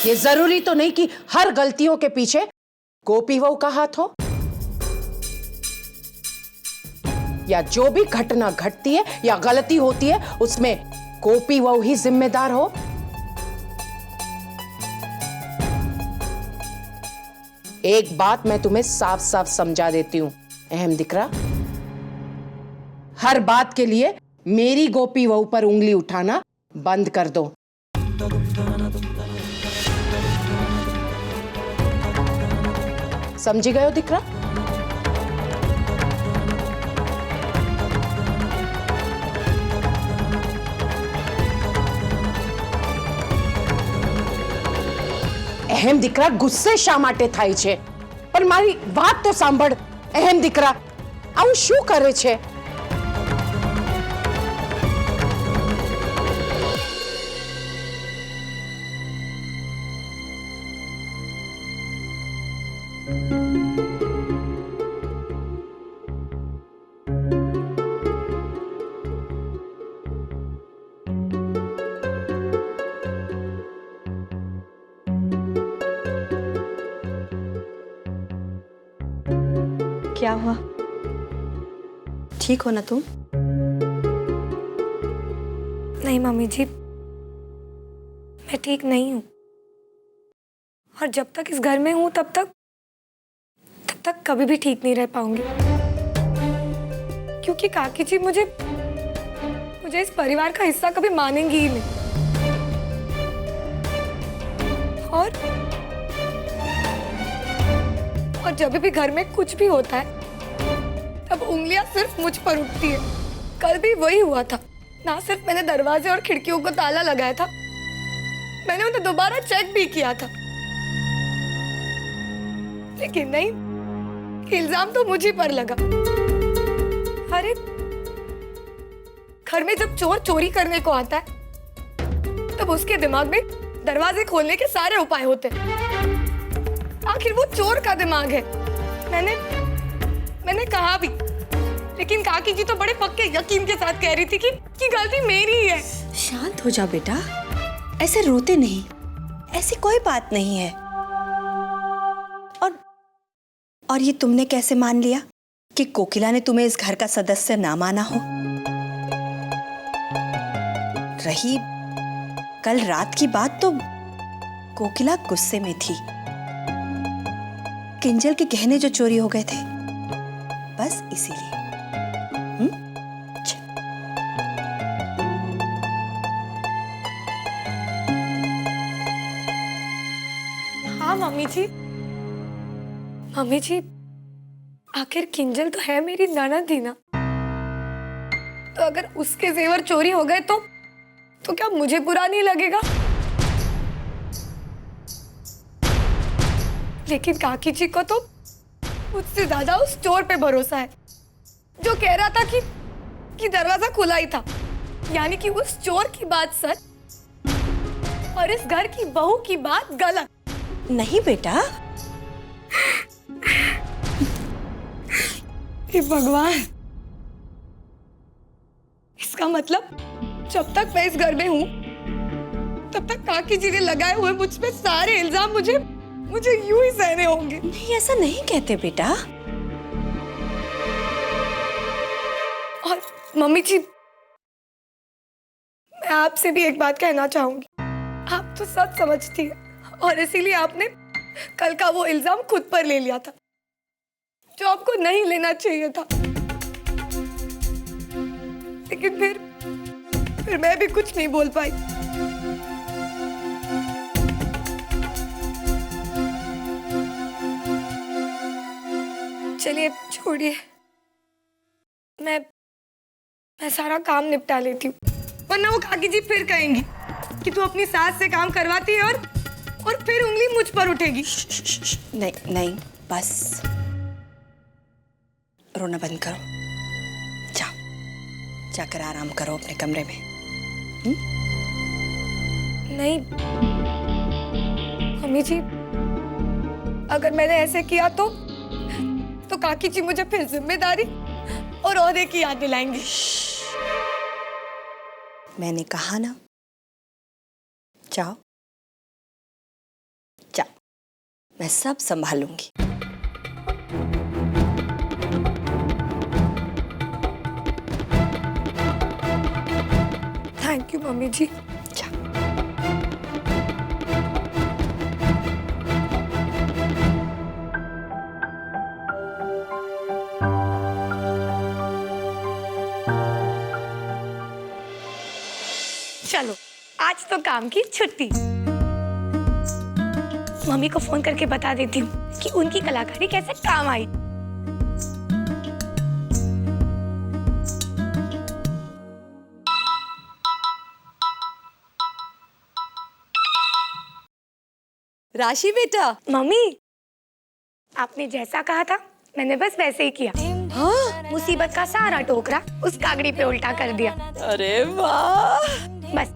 ये जरूरी तो नहीं कि हर गलतियों के पीछे गोपी वहू का हाथ हो, या जो भी घटना घटती है या गलती होती है उसमें गोपी वहू ही जिम्मेदार हो। एक बात मैं तुम्हें साफ साफ समझा देती हूं अहम दिकरा, हर बात के लिए मेरी गोपी वहू पर उंगली उठाना बंद कर दो। समझी गए हो दिकरा? अहम दिकरा गुस्से શા માટે થાય છે? પણ મારી વાત તો સાંભળ અહેમ દીકરા, આવું શું કરે છે? क्या हुआ? ठीक हो ना तुम? नहीं मम्मी जी, मैं ठीक नहीं हूँ। और जब तक इस घर में हूँ तब तक कभी भी ठीक नहीं रह पाऊंगी, क्योंकि काकी जी मुझे इस परिवार का हिस्सा कभी मानेंगी ही नहीं। और जब भी घर में कुछ भी होता है तब उंगलियां सिर्फ मुझ पर उठती है। कल भी वही हुआ था। ना सिर्फ मैंने दरवाजे और खिड़कियों को ताला लगाया था, मैंने उन्हें दोबारा चेक भी किया था, लेकिन नहीं, इल्जाम तो मुझी पर लगा। अरे घर में जब चोर चोरी करने को आता है तब उसके दिमाग में दरवाजे खोलने के सारे उपाय होते हैं। आखिर वो चोर का दिमाग है। मैंने कहा भी, लेकिन काकी जी तो बड़े पक्के यकीन के साथ कह रही थी कि गलती मेरी ही है। शांत हो जा बेटा, ऐसे रोते नहीं, ऐसी कोई बात नहीं है। और ये तुमने कैसे मान लिया कि कोकिला ने तुम्हें इस घर का सदस्य ना माना हो? रही कल रात की बात, तो कोकिला गुस्से में थी। किंजल के गहने जो चोरी हो गए थे, बस इसीलिए। हाँ मम्मी जी, आखिर किंजल तो है मेरी ननद ही ना, तो अगर उसके जेवर चोरी हो गए तो क्या मुझे बुरा नहीं लगेगा? लेकिन काकी जी को तो मुझसे ज्यादा उस चोर पे भरोसा है जो कह रहा था कि दरवाजा खुला ही था। यानी कि उस चोर की बात सच और इस घर की बहू की बात गलत। नहीं बेटा, हे भगवान, इसका मतलब जब तक मैं इस घर में हूं तब तक काकी जी ने लगाए हुए मुझ पे सारे इल्जाम मुझे यूं ही सहने होंगे। नहीं, ऐसा नहीं कहते बेटा। और मम्मी जी, मैं आपसे भी एक बात कहना चाहूंगी। आप तो सच समझती हैं और इसीलिए आपने कल का वो इल्जाम खुद पर ले लिया था जो आपको नहीं लेना चाहिए था। लेकिन फिर मैं भी कुछ नहीं बोल पाई। चलिए छोड़िए, मैं सारा काम निपटा लेती हूँ, वरना वो काकी जी फिर कहेंगी कि तू अपनी सास से काम करवाती है और फिर उंगली मुझ पर उठेगी। नहीं नहीं, बस रोना बंद करो, जाकर आराम करो अपने कमरे में। नहीं मम्मी जी, अगर मैंने ऐसे किया तो काकी जी मुझे फिर जिम्मेदारी और ओहदे की याद दिलाएंगी। मैंने कहा ना, जाओ जाओ, मैं सब संभालूंगी। थैंक यू मम्मी जी। जाओ। चलो आज तो काम की छुट्टी। मम्मी को फोन करके बता देती हूँ कि उनकी कलाकारी कैसे काम आई। राशि बेटा। मम्मी, आपने जैसा कहा था मैंने बस वैसे ही किया। हाँ? मुसीबत का सारा टोकरा उस कागड़ी पे उल्टा कर दिया। अरे वाह। बस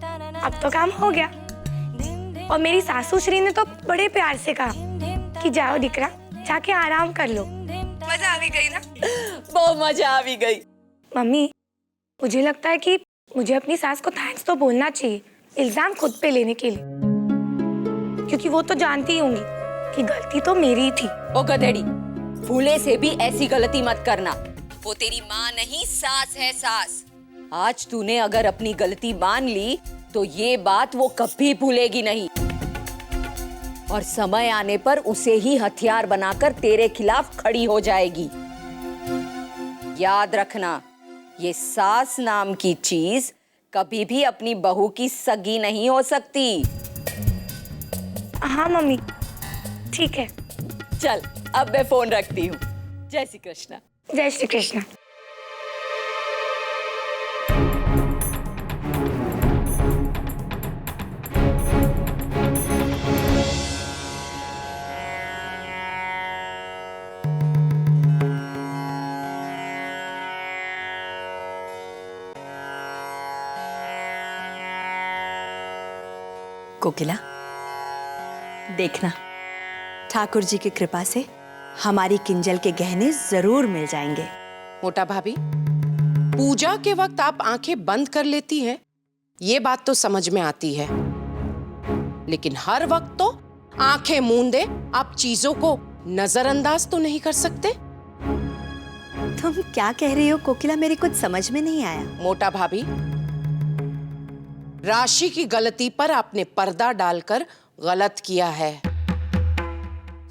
अब तो काम हो गया। और मेरी सासू श्री ने तो बड़े प्यार से कहा कि जाओ दिकरा, जाके आराम कर लो। मजा आ भी गई ना? बहुत मजा आ भी गई। मम्मी, मुझे लगता है कि मुझे अपनी सास को थैंक्स तो बोलना चाहिए, इल्जाम खुद पे लेने के लिए, क्योंकि वो तो जानती ही होंगी कि गलती तो मेरी थी। ओ गधेड़ी, भूले से भी ऐसी गलती मत करना। वो तेरी माँ नहीं, सास है, सास। आज तूने अगर अपनी गलती मान ली तो ये बात वो कभी भूलेगी नहीं, और समय आने पर उसे ही हथियार बनाकर तेरे खिलाफ खड़ी हो जाएगी। याद रखना, ये सास नाम की चीज कभी भी अपनी बहू की सगी नहीं हो सकती। हाँ मम्मी, ठीक है। चल अब मैं फोन रखती हूँ। जय श्री कृष्ण। जय श्री कृष्ण। कोकिला, देखना, ठाकुर जी की कृपा से हमारी किंजल के गहने जरूर मिल जाएंगे। मोटा भाभी, पूजा के वक्त आप आंखें बंद कर लेती हैं, ये बात तो समझ में आती है, लेकिन हर वक्त तो आंखें मूंदे आप चीजों को नजरअंदाज तो नहीं कर सकते। तुम क्या कह रही हो कोकिला, मेरी कुछ समझ में नहीं आया। मोटा भाभी, राशि की गलती पर आपने पर्दा डालकर गलत किया है।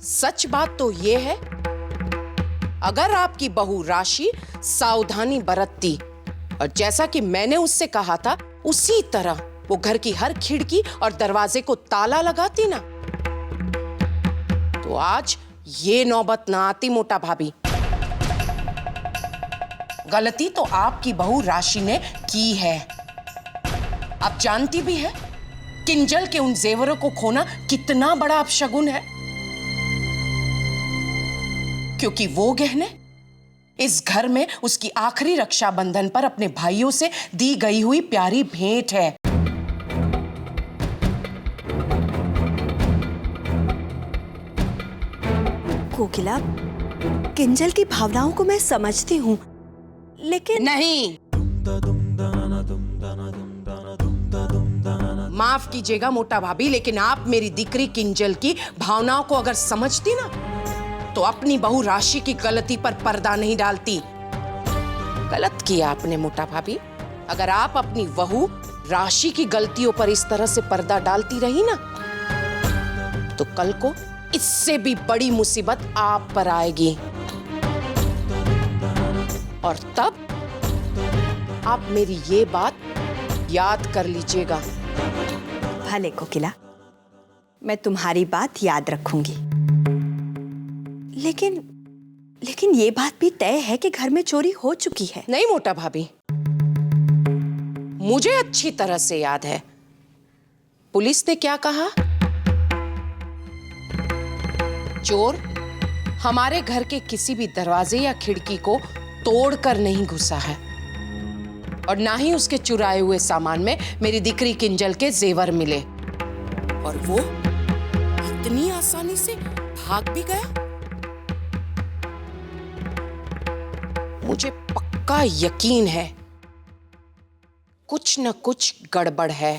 सच बात तो ये है, अगर आपकी बहू राशि सावधानी बरतती और जैसा कि मैंने उससे कहा था उसी तरह वो घर की हर खिड़की और दरवाजे को ताला लगाती ना, तो आज ये नौबत ना आती। मोटा भाभी, गलती तो आपकी बहू राशि ने की है। आप जानती भी है किंजल के उन जेवरों को खोना कितना बड़ा अपशगुन है, क्योंकि वो गहने इस घर में उसकी आखिरी रक्षाबंधन पर अपने भाइयों से दी गई हुई प्यारी भेंट है। कोकिला, किंजल की भावनाओं को मैं समझती हूँ, लेकिन नहीं, माफ कीजिएगा मोटा भाभी, लेकिन आप मेरी दिकरी किंजल की भावनाओं को अगर समझती ना तो अपनी बहू राशि की गलती पर पर्दा नहीं डालती। गलत किया आपने मोटा भाभी। अगर आप अपनी बहू राशि की गलतियों पर इस तरह से पर्दा डालती रही ना तो कल को इससे भी बड़ी मुसीबत आप पर आएगी, और तब आप मेरी ये बात याद कर लीजिएगा। भले कोकिला, मैं तुम्हारी बात याद रखूंगी, लेकिन ये बात भी तय है कि घर में चोरी हो चुकी है। नहीं मोटा भाभी, मुझे अच्छी तरह से याद है पुलिस ने क्या कहा। चोर हमारे घर के किसी भी दरवाजे या खिड़की को तोड़कर नहीं घुसा है, और ना ही उसके चुराए हुए सामान में मेरी दिकरी किंजल के जेवर मिले, और वो इतनी आसानी से भाग भी गया। मुझे पक्का यकीन है कुछ न कुछ गड़बड़ है।